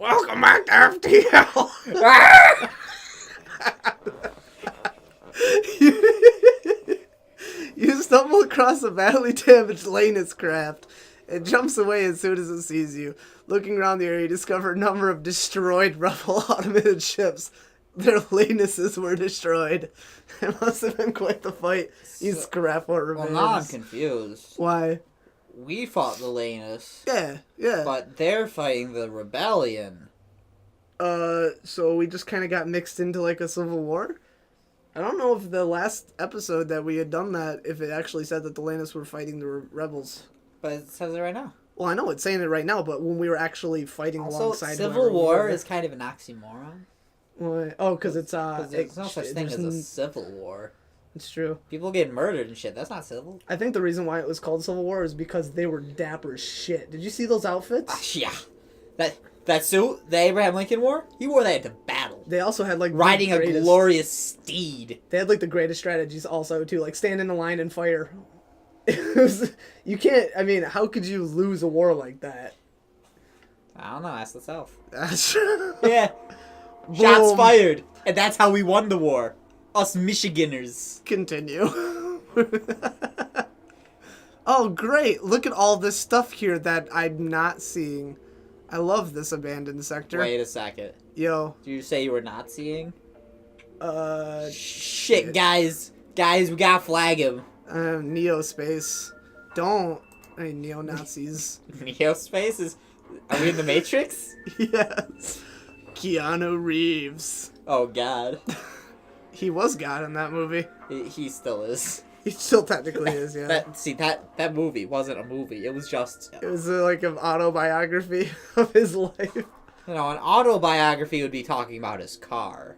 Welcome back to FTL. You stumble across a badly damaged Lanus craft. It jumps away as soon as it sees you. Looking around the area, you discover a number of destroyed Rebel automated ships. Their Lanuses were destroyed. It must have been quite the fight. You scrap what remains. Well, now I'm confused. Why? We fought the Lanus. Yeah. But they're fighting the rebellion. So we just kind of got mixed into like a civil war? I don't know if the last episode that we had done that, if it actually said that the Lanus were fighting the rebels. But it says it right now. Well, I know it's saying it right now, but when we were actually fighting alongside... Civil War is kind of an oxymoron. Why? Oh, because it's... there's no such thing as a civil war. It's true. People get murdered and shit. That's not civil. I think the reason why it was called Civil War is because they were dapper as shit. Did you see those outfits? Yeah. That suit the Abraham Lincoln wore, he wore that into battle. They also had, like... riding a glorious steed. They had, like, the greatest strategies also, too. Like, stand in a line and fire. You can't... I mean, how could you lose a war like that? I don't know. Ask the South. That's true. Yeah. Shots fired. And that's how we won the war. Us Michiganders. Continue. Oh, great. Look at all this stuff here that I'm not seeing. I love this abandoned sector. Wait a second. Yo. Did you say you were not seeing? Shit. Guys. Guys, we gotta flag him. Neospace. Don't. I mean, neo-Nazis. Neospace is... Are we in the Matrix? Yes. Keanu Reeves. Oh, God. He was God in that movie. He still is. He still technically is, yeah. That movie wasn't a movie. It was just... It was like an autobiography of his life. You know, an autobiography would be talking about his car.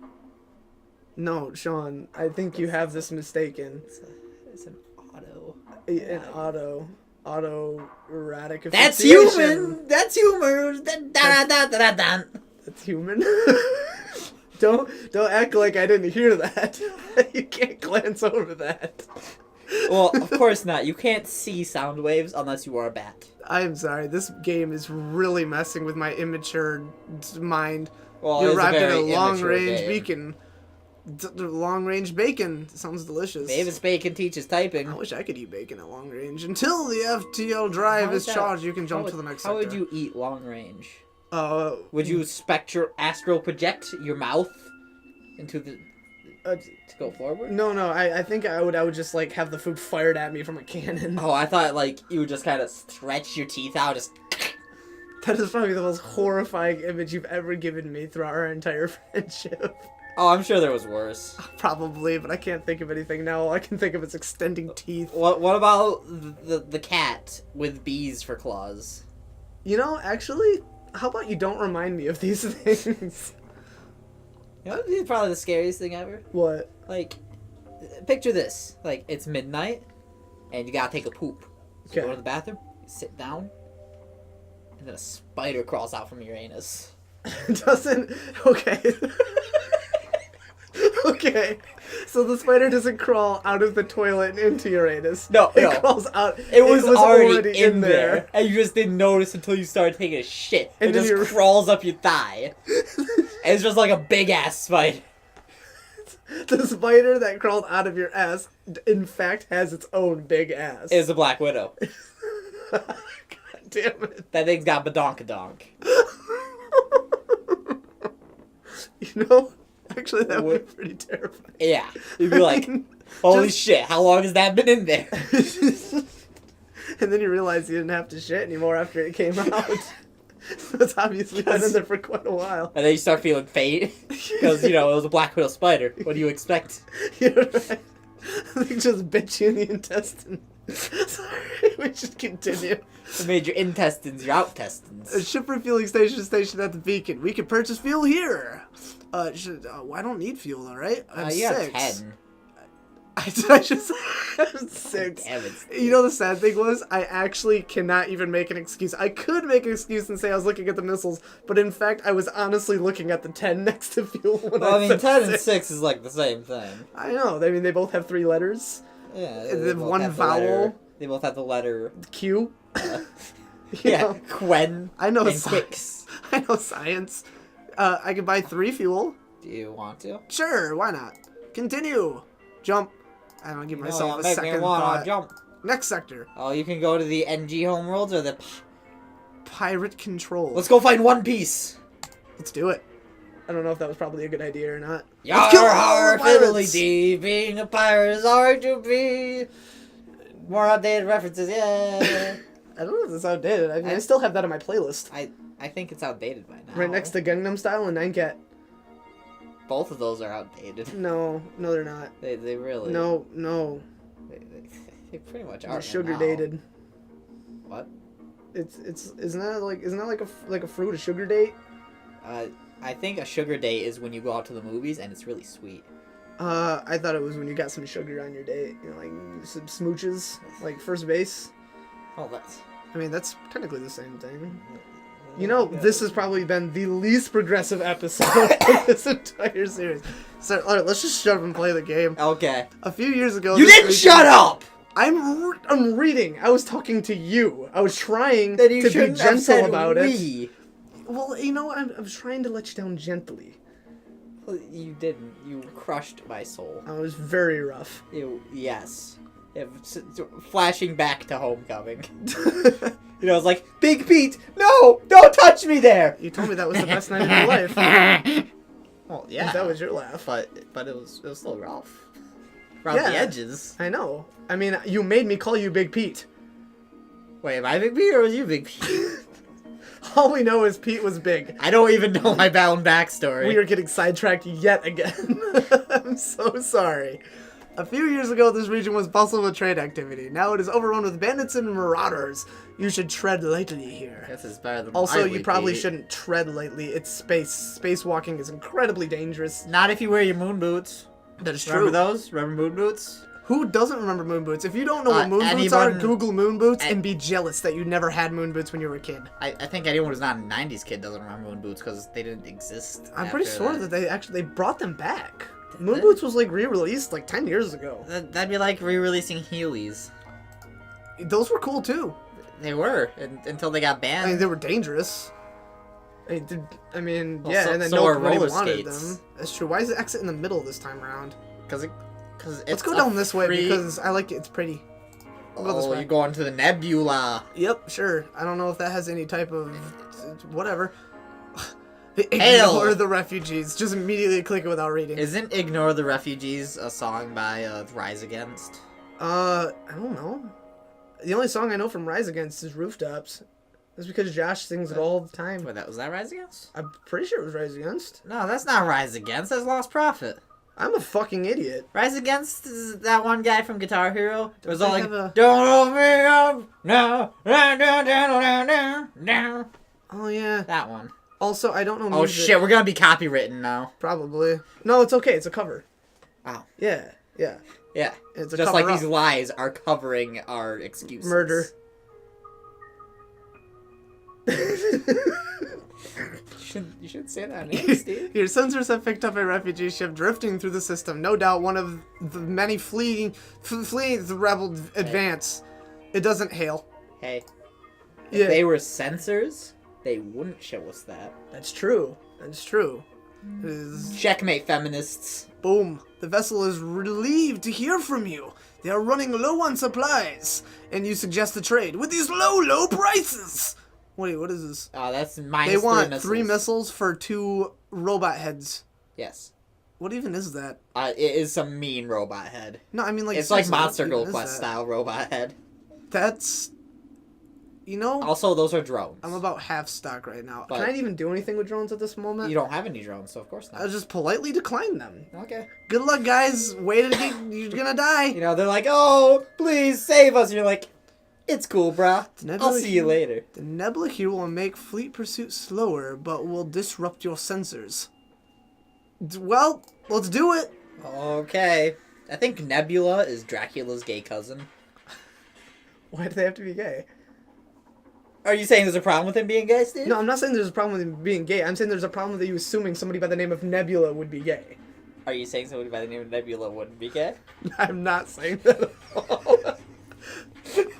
No, Sean, I think you have this mistaken. It's an auto. An auto-erotic That's asphyxiation. human! That's humor! That's human? Don't act like I didn't hear that. You can't glance over that. Well, of course not. You can't see sound waves unless you are a bat. I'm sorry. This game is really messing with my immature mind. Well, you it's arrived a at a very long-range game. beacon. Long-range bacon. Sounds delicious. Davis Bacon teaches typing. I wish I could eat bacon at long range. Until the FTL drive is charged, you can jump to the next sector. How would you eat long range? Would you astral project your mouth into the to go forward? No. I think I would just like have the food fired at me from a cannon. Oh, I thought like you would just kind of stretch your teeth out, just. That is probably the most horrifying image you've ever given me throughout our entire friendship. Oh, I'm sure there was worse. Probably, but I can't think of anything now. All I can think of is extending teeth. What about the cat with bees for claws? You know, actually, how about you don't remind me of these things? You know, it's probably the scariest thing ever. What? Like, picture this. Like, it's midnight, and you gotta take a poop. So you go to the bathroom, you sit down, and then a spider crawls out from your anus. Doesn't... Okay. Okay. So the spider doesn't crawl out of the toilet and into your anus. No. It crawls out. It was already in there. And you just didn't notice until you started taking a shit. And it just crawls up your thigh. And it's just like a big-ass spider. The spider that crawled out of your ass, in fact, has its own big ass. It's a Black Widow. God damn it. That thing's got badonkadonk. You know, actually, that would be pretty terrifying. Yeah. You'd be like, holy shit, how long has that been in there? And then you realize you didn't have to shit anymore after it came out. So it's obviously been in there for quite a while. And then you start feeling faint. Because, it was a Black Widow spider. What do you expect? You're right. They just bit you in the intestine. Sorry, we should continue. It made your intestines your outtestines. A ship refueling station at the beacon. We can purchase fuel here. I don't need fuel though, right? I'm you got 6. 10. I just have 6. Damn it. You know the sad thing was, I actually cannot even make an excuse. I could make an excuse and say I was looking at the missiles, but in fact, I was honestly looking at the 10 next to fuel when I said 10 and 6 is like the same thing. I know. I mean, they both have 3 letters. Yeah. They have one vowel. They both have the letter Q. You Yeah, know? Quen I know and science. Quicks. I know science. I could buy 3 fuel. Do you want to? Sure, why not? Continue. Jump. I don't give myself a second thought. Jump. Next sector. Oh, you can go to the NG homeworlds or the... Pirate control. Let's go find One Piece. Let's do it. I don't know if that was probably a good idea or not. Yar, Let's kill all har, the fiddly pirates! dee, being a pirate is hard to be. More updated references, yeah. I don't know if that's outdated. I mean, I still have that on my playlist. I think it's outdated by now. Right next to Gangnam Style and 9 Cat. Both of those are outdated. No, they're not. They really... No. They pretty much are They're right sugar now. dated. What? Isn't that like a fruit, a sugar date? I think a sugar date is when you go out to the movies and it's really sweet. I thought it was when you got some sugar on your date. You know, like some smooches, like first base. Oh, that's... I mean, that's technically the same thing. You know, this has probably been the least progressive episode of this entire series. So, alright, let's just shut up and play the game. Okay. A few years ago... You didn't shut up! I'm reading. I was talking to you. I was trying Then you to be shouldn't have gentle said about it. we. Well, you know, I was trying to let you down gently. Well, you didn't. You crushed my soul. I was very rough. Yes. Flashing back to Homecoming. You know, I was like, Big Pete, no! Don't touch me there! You told me that was the best night of your life. Well, yeah. That was your laugh. But it was still rough. Around the edges. I know. I mean, you made me call you Big Pete. Wait, am I Big Pete or was you Big Pete? All we know is Pete was big. I don't even know my Bound backstory. We are getting sidetracked yet again. I'm so sorry. A few years ago, this region was bustled with trade activity. Now it is overrun with bandits and marauders. You should tread lightly here. This is better than Also, my you probably Pete. shouldn't tread lightly. It's space. Spacewalking is incredibly dangerous. Not if you wear your moon boots. That is Remember true. those? Remember moon boots? Who doesn't remember moon boots? If you don't know what moon boots are, Google moon boots and be jealous that you never had moon boots when you were a kid. I think anyone who's not a 90s kid doesn't remember moon boots because they didn't exist. I'm pretty sure that they brought them back. Moon they? boots was like re-released like 10 years ago. That'd be like re-releasing Heelys. Those were cool too. They were until they got banned. I mean, they were dangerous. I mean, Well, yeah, so- and then so are nobody roller wanted skates. them. That's true. Why is the exit in the middle this time around? Because Let's go down this way because I like it. It's pretty. We'll go this Oh, way. you're going to the nebula. Yep, sure. I don't know if that has any type of whatever. Hail! Ignore the refugees. Just immediately click it without reading. Isn't "Ignore the Refugees" a song by Rise Against? I don't know. The only song I know from Rise Against is Rooftops. That's because Josh sings it all the time. Wait, was that Rise Against? I'm pretty sure it was Rise Against. No, that's not Rise Against. That's Lost Prophet. I'm a fucking idiot. Rise Against is that one guy from Guitar Hero. It was all they like, have a- "Don't hold me up, no, no." Oh yeah. That one. Also, I don't know Oh music. shit, we're gonna be copywritten now. Probably. No, it's okay. It's a cover. Wow. Yeah. Yeah. Yeah. It's a Just cover like up. these lies are covering our excuses. Murder. You should say that name, Steve. Your sensors have picked up a refugee ship drifting through the system. No doubt one of the many fleeing the rebel advance. It doesn't hail. Hey, if Yeah. they were censors, they wouldn't show us that. That's true. That's true. It is... Checkmate, feminists. Boom. The vessel is relieved to hear from you. They are running low on supplies, and you suggest a trade with these low prices. Wait, what is this? That's minus They want 3 3 missiles for 2 robot heads. Yes. What even is that? It is some mean robot head. No, I mean like It's like seriously, what Monster even Girl is Quest that? style robot head. That's, you know, Also, those are drones. I'm about half stock right now. But- Can I even do anything with drones at this moment? You don't have any drones, so of course not. I'll just politely decline them. Okay. Good luck, guys. Wait to get, you're gonna die. You know, they're like, "Oh, please save us." And you're like, "It's cool, brah. Nebula I'll see you later." The nebula here will make fleet pursuit slower, but will disrupt your sensors. Well, let's do it. Okay. I think Nebula is Dracula's gay cousin. Why do they have to be gay? Are you saying there's a problem with him being gay, Steve? No, I'm not saying there's a problem with him being gay. I'm saying there's a problem with you assuming somebody by the name of Nebula would be gay. Are you saying somebody by the name of Nebula wouldn't be gay? I'm not saying that at all.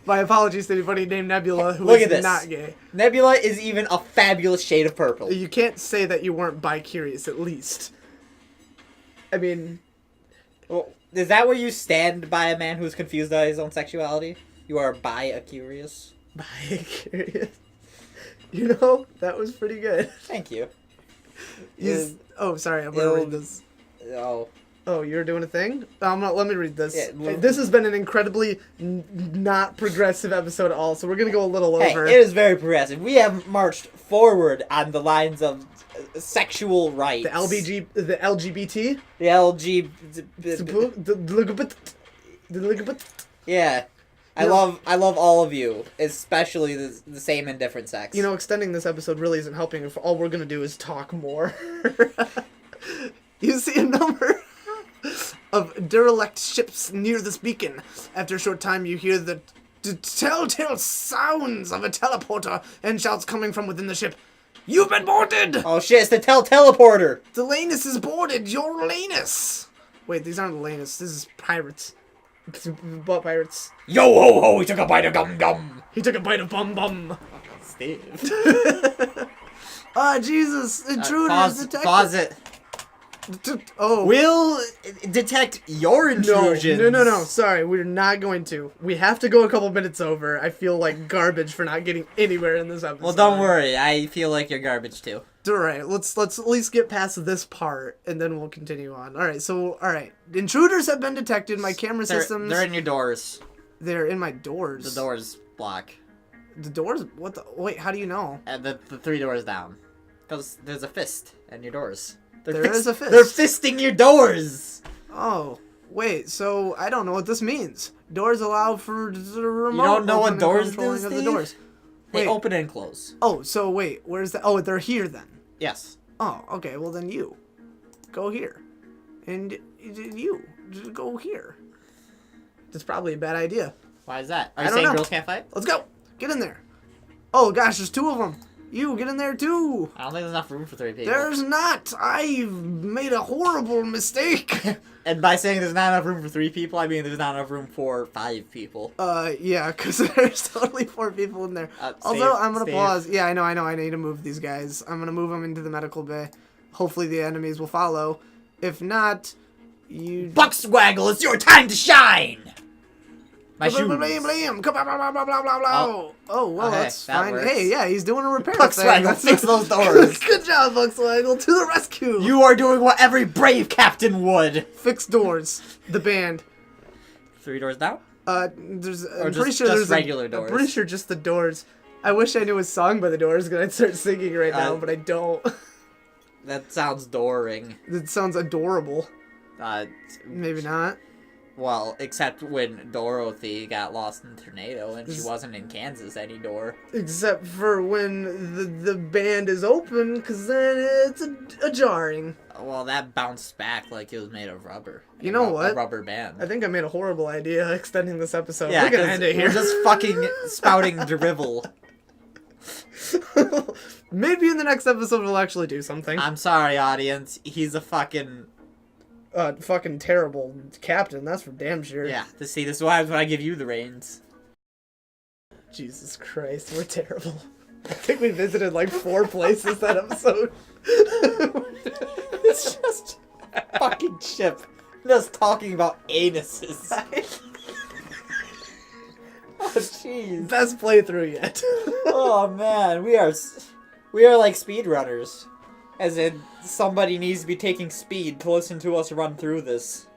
My apologies to anybody named Nebula who Look at is this. not gay. Nebula is even a fabulous shade of purple. You can't say that you weren't bi-curious, at least. I mean... Well, is that where you stand by a man who's confused by his own sexuality? You are bi-curious? Bi-curious. You know, that was pretty good. Thank you. Oh, sorry, I'm gonna read this. Oh. Oh, you're doing a thing? Let me read this. Yeah, well, this has been an incredibly not progressive episode at all, so we're gonna go a little over. Hey, it is very progressive. We have marched forward on the lines of sexual rights. The LGBT? The LG... Yeah. I love all of you, especially the same and different sex. You know, extending this episode really isn't helping if all we're gonna do is talk more. You see a number of derelict ships near this beacon. After a short time, you hear the telltale sounds of a teleporter and shouts coming from within the ship. You've been boarded! Oh shit, it's the teleporter! The Lanus is boarded! You're Lanus! Wait, these aren't the Lanus. This is pirates. What pirates? Yo ho ho! He took a bite of gum gum! He took a bite of bum bum! Steve. Ah, Jesus! Intruders detected! Pause it. Oh. We'll detect your intrusions. No. Sorry, we're not going to. We have to go a couple minutes over. I feel like garbage for not getting anywhere in this episode. Well, don't worry. I feel like you're garbage too. Alright, let's at least get past this part, and then we'll continue on. Alright. Intruders have been detected. My camera systems... They're in your doors. They're in my doors. The doors block. The doors? What the... Wait, how do you know? The 3 doors down. Because there's a fist in your doors. There is a fist. They're fisting your doors! Oh, wait, so I don't know what this means. Doors allow for the remote. You don't know what opening doors and controlling do, of the Steve? doors. They Wait. open and close. Oh, so wait, where's the... Oh, they're here then. Yes. Oh, okay, well then you. Go here. And you. Just go here. That's probably a bad idea. Why is that? Are I you don't saying know. girls can't fight? Let's go. Get in there. Oh gosh, there's 2 of them. You, get in there too. I don't think there's enough room for 3 people. There's not. I've made a horrible mistake. And by saying there's not enough room for 3 people, I mean there's not enough room for 5 people. Yeah, because there's totally 4 people in there. Also, I'm going to pause. Yeah, I know. I need to move these guys. I'm going to move them into the medical bay. Hopefully the enemies will follow. If not, you... Buckswaggle, it's your time to shine! My shoes. Oh, well, Okay, that's that fine. works. Hey, yeah, he's doing a repair Buckswaggle, thing. fix those doors. Good job, Buckswaggle. To the rescue. You are doing what every brave captain would. Fix doors. The band. 3 doors down? There's... Or I'm pretty sure just there's regular doors? I'm pretty sure just the doors. I wish I knew a song by the Doors, because I'd start singing right now, but I don't. That sounds doring. It sounds adorable. Maybe not. Well, except when Dorothy got lost in the tornado and she wasn't in Kansas anymore. Except for when the band is open, because then it's a jarring. Well, that bounced back like it was made of rubber. You know what? A rubber band. I think I made a horrible idea extending this episode. Yeah, we're gonna end it here. we're just fucking spouting drivel. Maybe in the next episode we'll actually do something. I'm sorry, audience. He's a fucking... fucking terrible captain, that's for damn sure. Yeah, this is what happens when I give you the reins. Jesus Christ, we're terrible. I think we visited like 4 places that episode. It's just a fucking ship. Just talking about anuses. Oh, jeez. Best playthrough yet. Oh, man. We are like speedrunners. As in, somebody needs to be taking speed to listen to us run through this.